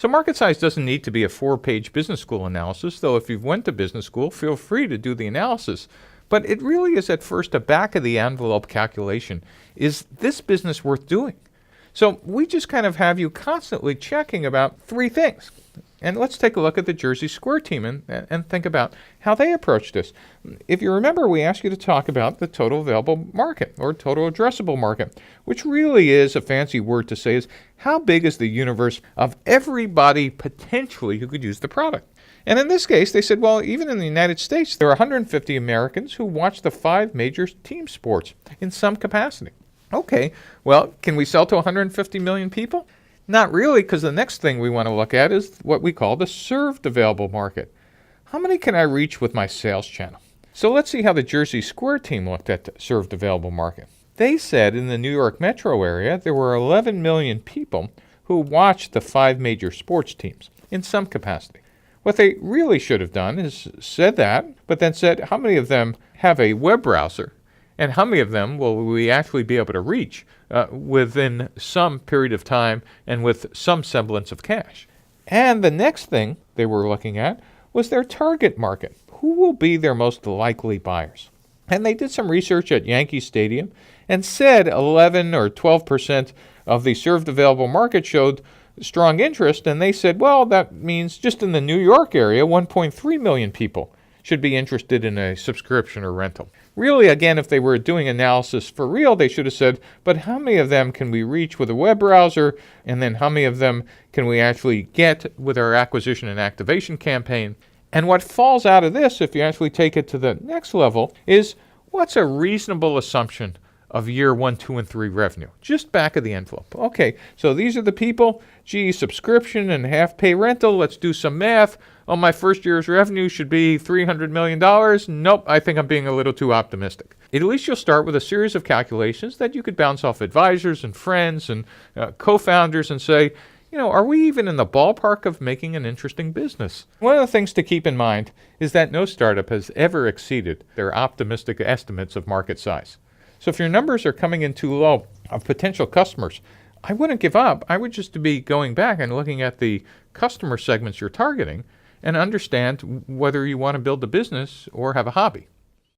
So market size doesn't need to be a 4-page business school analysis, though if you've went to business school, feel free to do the analysis. But it really is at first a back-of-the-envelope calculation. Is this business worth doing? So we just kind of have you constantly checking about 3 things. And let's take a look at the JerseySquare team and think about how they approach this. If you remember, we asked you to talk about the total available market or total addressable market, which really is a fancy word to say is how big is the universe of everybody potentially who could use the product. And in this case, they said, well, even in the United States, there are 150 Americans who watch the 5 major team sports in some capacity. Okay, well, can we sell to 150 million people? Not really, because the next thing we want to look at is what we call the served available market. How many can I reach with my sales channel? So let's see how the JerseySquare team looked at the served available market. They said in the New York metro area, there were 11 million people who watched the 5 major sports teams in some capacity. What they really should have done is said that, but then said how many of them have a web browser and how many of them will we actually be able to reach within some period of time and with some semblance of cash. And the next thing they were looking at was their target market. Who will be their most likely buyers? And they did some research at Yankee Stadium and said 11 or 12% of the served available market showed strong interest. And they said, well, that means just in the New York area, 1.3 million people should be interested in a subscription or rental. Really, again, if they were doing analysis for real, they should have said, but how many of them can we reach with a web browser? And then how many of them can we actually get with our acquisition and activation campaign? And what falls out of this, if you actually take it to the next level, is what's a reasonable assumption of year 1, 2, and 3 revenue? Just back of the envelope. Okay, so these are the people. Gee, subscription and half pay rental. Let's do some math. Oh, my first year's revenue should be $300 million. Nope, I think I'm being a little too optimistic. At least you'll start with a series of calculations that you could bounce off advisors and friends and co-founders and say, are we even in the ballpark of making an interesting business? One of the things to keep in mind is that no startup has ever exceeded their optimistic estimates of market size. So if your numbers are coming in too low of potential customers, I wouldn't give up. I would just be going back and looking at the customer segments you're targeting and understand whether you want to build a business or have a hobby.